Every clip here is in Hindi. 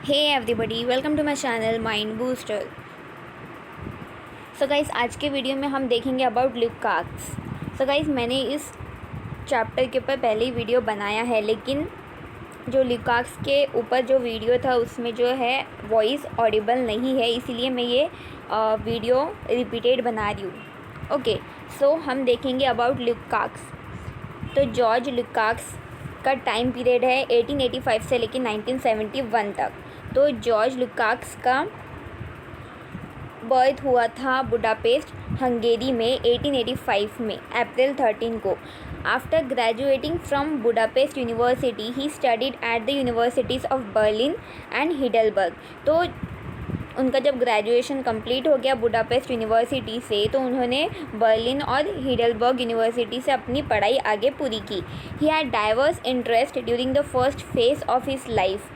Hey everybody, welcome to my channel Mind Booster. So guys, आज के वीडियो में हम देखेंगे अबाउट लुकाक्स. So guys, मैंने इस चैप्टर के ऊपर पहले ही वीडियो बनाया है, लेकिन जो लुकाक्स के ऊपर जो वीडियो था उसमें जो है वॉइस ऑडिबल नहीं है, इसीलिए मैं ये वीडियो रिपीटेड बना रही हूँ. ओके, सो हम देखेंगे अबाउट लुकाक्स. तो जॉर्ज लुकाक्स का टाइम पीरियड है 1885 से लेकर 1971 तक. तो जॉर्ज लुकाक्स का बर्थ हुआ था बुडापेस्ट हंगेरी में 1885 में अप्रैल 13 को. After graduating from Budapest university he studied at the universities of Berlin and Heidelberg. तो उनका जब ग्रेजुएशन कंप्लीट हो गया बुडापेस्ट यूनिवर्सिटी से, तो उन्होंने बर्लिन और हिडलबर्ग यूनिवर्सिटी से अपनी पढ़ाई आगे पूरी की. He had diverse interest during the first phase of his life.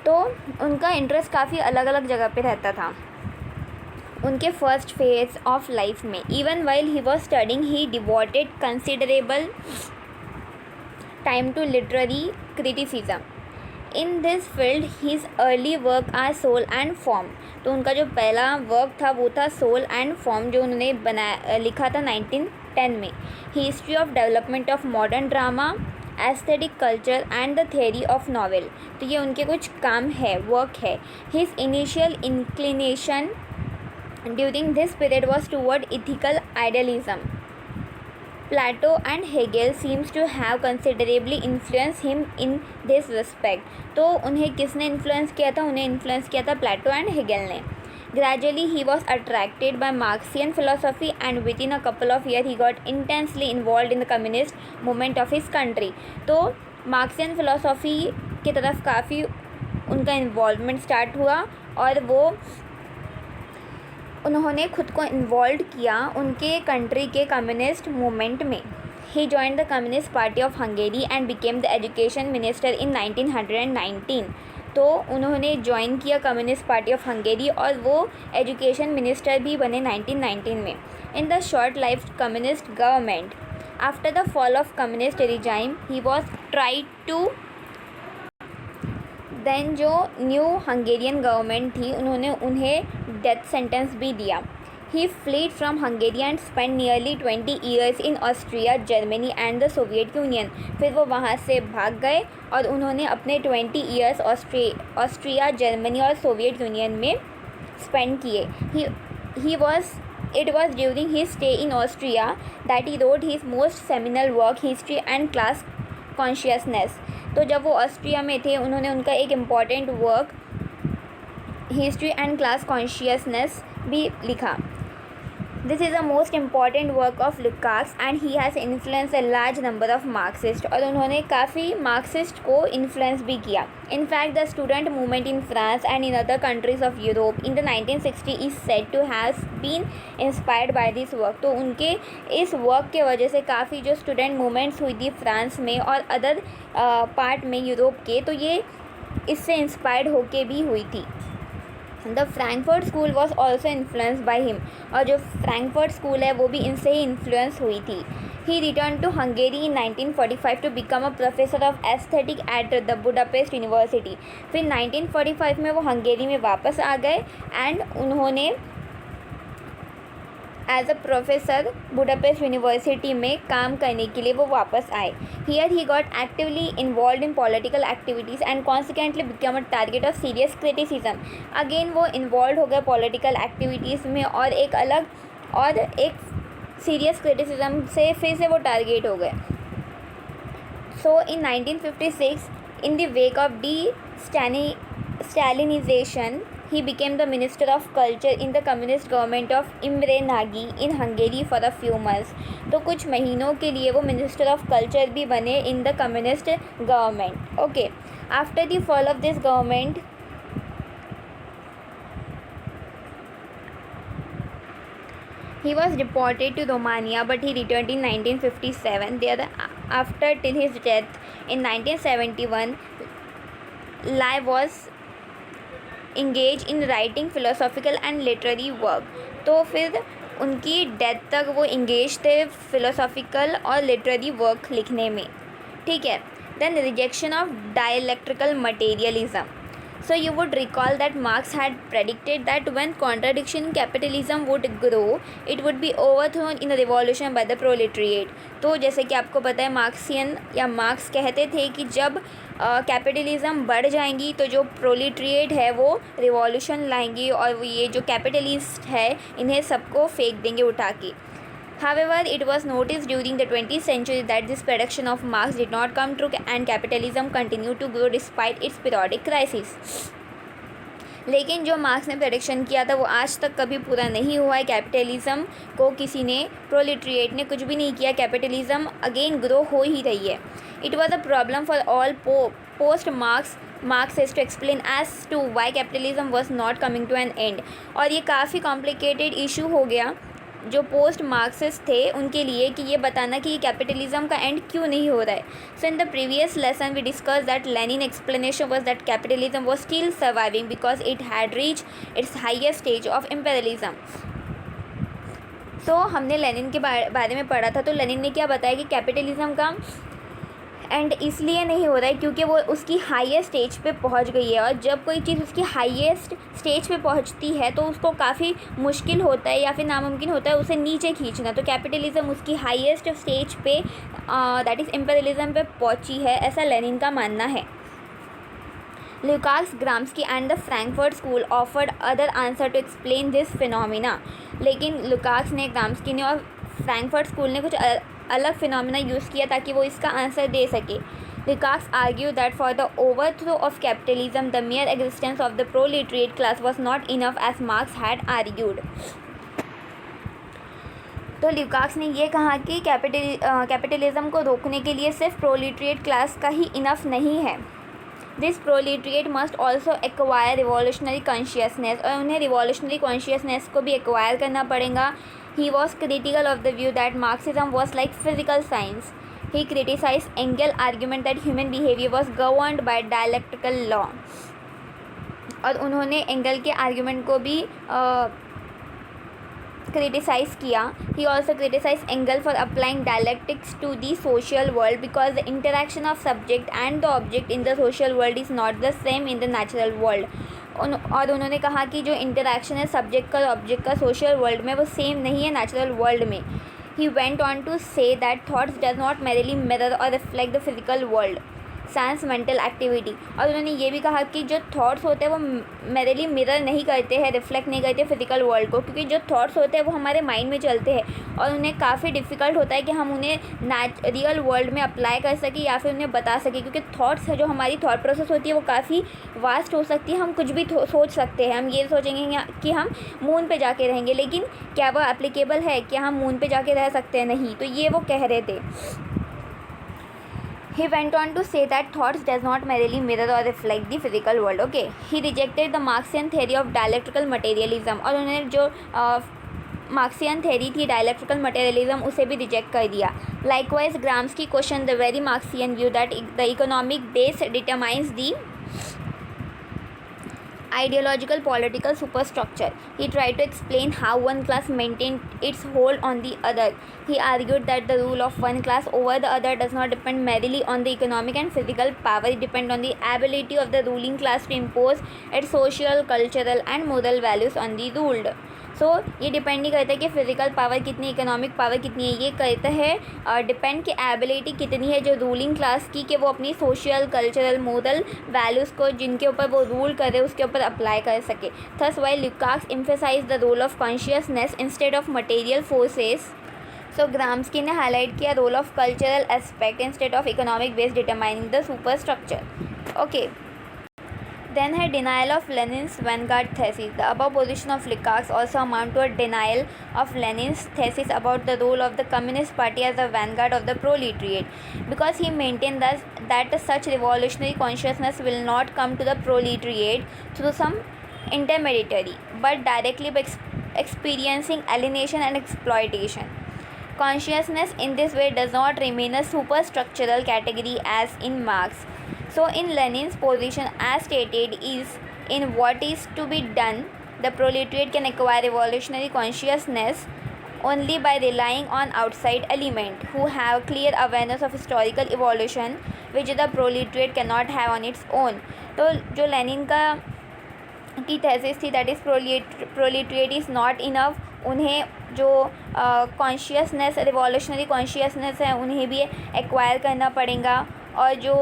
तो उनका इंटरेस्ट काफ़ी अलग अलग जगह पे रहता था उनके फर्स्ट फेज ऑफ लाइफ में. Even while he was studying he devoted considerable time to literary criticism. In this field his early work are soul and form. तो उनका जो पहला वर्क था वो था सोल एंड फॉर्म, जो उन्होंने लिखा था 1910 में. History of development of modern drama, aesthetic culture and the theory of novel. तो ये उनके कुछ काम है, वर्क है. His initial inclination during this period was toward ethical idealism. Plato and Hegel seems to have considerably influenced him in this respect. तो उन्हें किसने इन्फ्लुएंस किया था? उन्हें इन्फ्लुएंस किया था प्लेटो एंड हेगेल ने. Gradually he was attracted by Marxian philosophy and within a couple of years he got intensely involved in the communist movement of his country. तो मार्क्सियन फ़िलोसॉफ़ी की तरफ काफ़ी उनका इन्वॉल्वमेंट स्टार्ट हुआ और वो उन्होंने खुद को इन्वॉल्व किया उनके कंट्री के कम्युनिस्ट मूवमेंट में. He joined the communist party of Hungary and became the education minister in 1919. तो उन्होंने ज्वाइन किया कम्युनिस्ट पार्टी ऑफ हंगेरी और वो एजुकेशन मिनिस्टर भी बने 1919 में. In the short life communist government after the fall of communist regime he was try to then जो न्यू हंगेरियन गवर्नमेंट थी उन्होंने उन्हें डेथ सेंटेंस भी दिया. He fled from Hungary and spend nearly 20 years in Austria, Germany and the Soviet Union. फिर वो वहाँ से भाग गए और उन्होंने अपने 20 ईयर्स ऑस्ट्रिया, जर्मनी और सोवियत यूनियन में स्पेंड किए. It was during his stay in Austria that he wrote his most seminal work, History and Class Consciousness. तो जब वो ऑस्ट्रिया में थे उन्होंने उनका एक important work history and class consciousness भी लिखा. This is the most important work of Lukacs and he has influence a large number of Marxist. और उन्होंने काफ़ी मार्क्सिस्ट को इन्फ्लुएंस भी किया. In fact the student movement in France and in other countries of Europe in the 1960 is said to have been inspired by this work. तो उनके इस वर्क के वजह से काफ़ी जो स्टूडेंट मूवमेंट्स हुई थी फ्रांस में और अदर पार्ट में यूरोप के, तो ये इससे इंस्पायर्ड होके भी हुई थी. The Frankfurt school was also influence by him. और जो फ्रैंकफर्ट स्कूल है वो भी इनसे ही इन्फ्लुएंस हुई थी. He return to Hungary in 1945 to become a professor of aesthetic at the Budapest university. फिर 1945 में वो हंगेरी में वापस आ गए एंड उन्होंने as a professor Budapest university में काम करने के लिए वो वापस आए. Here he got actively involve in political activities and consequently become a target of serious criticism. Again वो इन्वॉल्व हो गए पॉलिटिकल एक्टिविटीज़ में और एक सीरियस क्रिटिसिज्म से फिर से वो टारगेट हो गए. So in 1956 in the wake of destalinization he became the Minister of Culture in the communist government of Imre Nagy in Hungary for a few months. तो कुछ महीनों के लिए वो Minister of Culture भी बने in the communist government. Okay. After the fall of this government, he was deported to Romania, but he returned in 1957. Thereafter, till his death in 1971, Lai was engage in writing philosophical and literary work. तो फिर उनकी डेथ तक वो इंगेज थे फिलोसॉफिकल और लिटरेरी वर्क लिखने में. ठीक है. Then rejection of dialectical materialism. So you would recall that Marx had predicted that when contradiction in capitalism would grow, it would be overthrown in a revolution by the proletariat. तो जैसे कि आपको पता है मार्क्सियन या मार्क्स कहते थे कि जब कैपिटलिज्म बढ़ जाएंगी तो जो प्रोलेटरिएट है वो रिवॉल्यूशन लाएंगी और ये जो कैपिटलिस्ट है इन्हें सबको फेंक देंगे उठा के. However, it was noticed during the 20th century that this prediction of Marx did not come true and capitalism continued to grow despite its periodic crises. लेकिन जो मार्क्स ने प्रेडिक्शन किया था वो आज तक कभी पूरा नहीं हुआ है. कैपिटलिज्म को किसी ने, प्रोलेटरिएट ने कुछ भी नहीं किया. कैपिटलिज्म अगेन ग्रो हो ही रही है. It was a problem for all post Marxists to explain as to why capitalism was not coming to an end. और ये काफ़ी कॉम्प्लिकेटेड इशू हो गया जो पोस्ट मार्क्सिस्ट थे उनके लिए कि ये बताना कि कैपिटलिज्म का एंड क्यों नहीं हो रहा है. So in the previous lesson we discuss that Lenin explanation was that capitalism was still surviving because it had reach its highest stage of imperialism. So हमने लेनिन के बारे में पढ़ा था. तो लेनिन ने क्या बताया कि कैपिटलिज्म का एंड इसलिए नहीं हो रहा है क्योंकि वो उसकी हाईएस्ट स्टेज पे पहुंच गई है. और जब कोई चीज़ उसकी हाईएस्ट स्टेज पे पहुंचती है तो उसको काफ़ी मुश्किल होता है या फिर नामुमकिन होता है उसे नीचे खींचना. तो कैपिटलिज्म उसकी हाईएस्ट स्टेज पे दैट इज़ इम्पेरियलिज्म पे पहुंची है, ऐसा लेनिन का मानना है. Lukács, Gramsci and the Frankfurt School offered other answer to explain this phenomena. लेकिन लुकाक्स ने, ग्राम्स्की ने और फ्रैंकफर्ट स्कूल ने कुछ अलग फिनोमिना यूज़ किया ताकि वो इसका आंसर दे सके. Lukács argued that for the overthrow of capitalism, the mere existence of the proletariat class was not enough as Marx had argued. तो लुकाक्स ने ये कहा कि कैपिटलिज्म को रोकने के लिए सिर्फ प्रोलेटरिएट क्लास का ही इनफ नहीं है. This प्रोलेटरिएट must also acquire revolutionary consciousness, और उन्हें रिवॉल्यूशनरी कॉन्शियसनेस को भी एक्वायर करना पड़ेगा. He was critical of the view that Marxism was like physical science. He criticise angle argument that human behaviour was governed bye dialectical law. और उन्होंने एंगल के आर्ग्यूमेंट को भी क्रिटिसाइज़ किया. He also criticise angle for applying dialectics to the social world because the interaction of subject and the object in the social world is not the same in the natural world. और उन्होंने कहा कि जो इंटरेक्शन है सब्जेक्ट का और ऑब्जेक्ट का सोशल वर्ल्ड में वो सेम नहीं है नेचुरल वर्ल्ड में. He went on to say that thoughts does not merely mirror और reflect the physical world sense mental activity. और उन्होंने ये भी कहा कि जो थॉट्स होते हैं वो मेरली मिरर नहीं करते हैं, रिफ्लेक्ट नहीं करते फिजिकल वर्ल्ड को, क्योंकि जो थॉट्स होते हैं वो हमारे माइंड में चलते हैं और उन्हें काफ़ी डिफ़िकल्ट होता है कि हम उन्हें रियल वर्ल्ड में अप्लाई कर सकें या फिर उन्हें बता सकें. क्योंकि थॉट्स है जो हमारी थॉट प्रोसेस होती है वो काफ़ी वास्ट हो सकती है. हम कुछ भी सोच सकते हैं. हम ये सोचेंगे कि हम मून पे जाके रहेंगे, लेकिन क्या वो एप्लीकेबल है? क्या हम मून पे जाके रह सकते हैं? नहीं. तो ये वो कह रहे थे. He went on to say that thoughts does not merely mirror or reflect the physical world. Okay. He rejected the Marxian theory of dialectical materialism. और उन्होंने जो मार्क्सियन थेरी थी डायलेक्ट्रिकल मटेरियलिज्म उसे भी रिजेक्ट कर दिया. Likewise, Gramsci questioned the very Marxian view that the economic base determines the ideological political superstructure. He tried to explain how one class maintained its hold on the other. He argued that the rule of one class over the other does not depend merely on the economic and physical power. It depends on the ability of the ruling class to impose its social, cultural and moral values on the ruled. सो ये डिपेंड नहीं करता कि फ़िज़िकल पावर कितनी, इकोनॉमिक पावर कितनी है. ये कहता है डिपेंड कि एबिलिटी कितनी है जो रूलिंग क्लास की, कि वो अपनी सोशल, कल्चरल, मोरल वैल्यूज़ को जिनके ऊपर वो रूल कर रहे उसके ऊपर अप्लाई कर सके. Thus while Lukacs emphasise the role of consciousness instead of material forces. So Gramsci ने हाईलाइट किया role of cultural aspect instead of economic base determining the super structure. Okay. Then her denial of Lenin's vanguard thesis. The above position of Lukács also amount to a denial of Lenin's thesis about the role of the Communist Party as the vanguard of the proletariat, because he maintained that such revolutionary consciousness will not come to the proletariat through some intermediary, but directly by experiencing alienation and exploitation. Consciousness in this way does not remain a superstructural category as in Marx. So in Lenin's position as stated is in what is to be done, the proletariat can acquire revolutionary consciousness only by relying on outside elements who have clear awareness of historical evolution which the proletariat can not have on its own. तो जो लेनिन का की थेसिस थी that is proletariat is not enough, उन्हें जो कॉन्शियसनेस रिवॉल्यूशनरी कॉन्शियसनेस है उन्हें भी एक्वायर करना पड़ेगा, और जो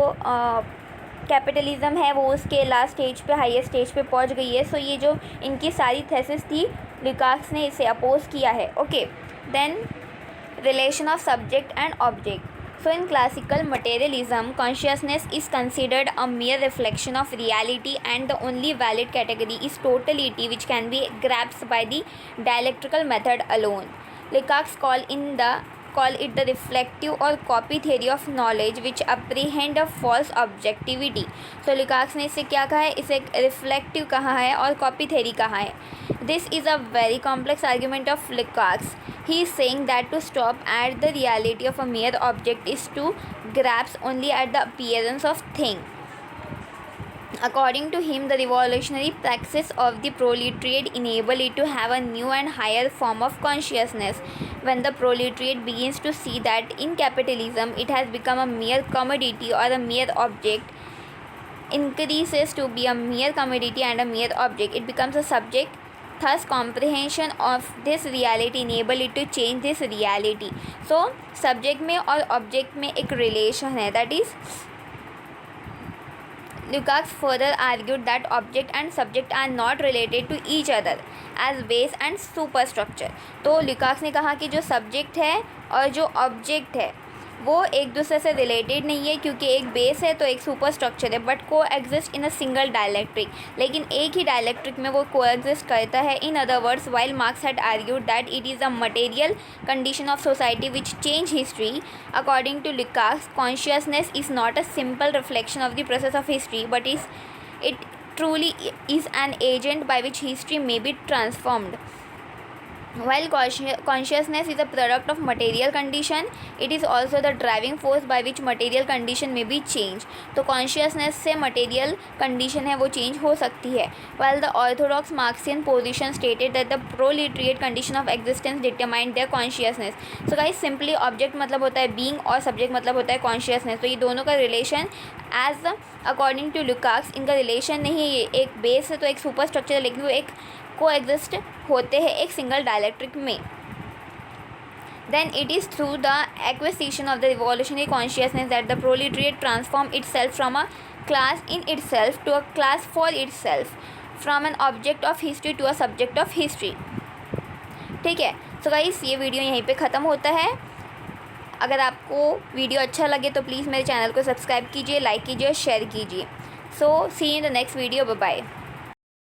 कैपिटलिज्म है वो उसके लास्ट स्टेज पे हाईएस्ट स्टेज पे पहुंच गई है। सो ये जो इनकी सारी थेसिस थी लुकाक्स ने इसे अपोज किया है। Okay, then relation of subject and object. So in classical materialism, consciousness is considered a mere reflection of reality, and the only valid category is totality, which can be grasped by the dialectical method alone. Lukács call it the reflective or copy theory of knowledge, which apprehend a false objectivity. So Lukács ने इसे क्या कहा है, इसे रिफ्लेक्टिव कहा है और कॉपी थेरी कहा है। This is a very complex argument of Lukács. He is saying that to stop at the reality of a mere object is to grasp only at the appearance of thing. According to him, the revolutionary praxis of the proletariat enable it to have a new and higher form of consciousness. When the proletariat begins to see that in capitalism it has become a mere commodity or a mere object, increases to be a mere commodity and a mere object, it becomes a subject. Thus comprehension of this reality enable it to change this reality. So subject में और object में एक relation है, that is Lukács further argued that object and subject are not related to each other as base and superstructure. तो Lukács ने कहा कि जो subject है और जो object है वो एक दूसरे से रिलेटेड नहीं है, क्योंकि एक बेस है तो एक सुपर स्ट्रक्चर है, बट को exist in a single dielectric, लेकिन एक ही डायलैक्ट्रिक में वो को एग्जिस्ट करता है। In other words, while Marx had argued that it is a material condition of society which change history, according to Lukács, consciousness is not a simple reflection of the process of history, but it truly is an agent by which history may be transformed. While consciousness is a product of material condition, it is also the driving force by which material condition may be changed. तो consciousness से material condition है वो change हो सकती है. While the orthodox Marxian position stated that the proletariat condition of existence determined their consciousness. So guys, simply object मतलब होता है being और subject मतलब होता है consciousness. तो ये दोनों का relation as according to Lukács, इनका relation नहीं है, एक base है तो एक super structure है, लेकिन वो एक को एग्जिस्ट होते हैं एक सिंगल डायलैक्ट्रिक में. Then it is through the acquisition of the revolutionary consciousness that the proletariat transform itself from a class in itself to a class for itself, from an object of history to a subject of history. ठीक है, सो गाइस ये वीडियो यहीं पे ख़त्म होता है. अगर आपको वीडियो अच्छा लगे तो प्लीज़ मेरे चैनल को सब्सक्राइब कीजिए, लाइक कीजिए और शेयर कीजिए. So see in the next video. Bye bye.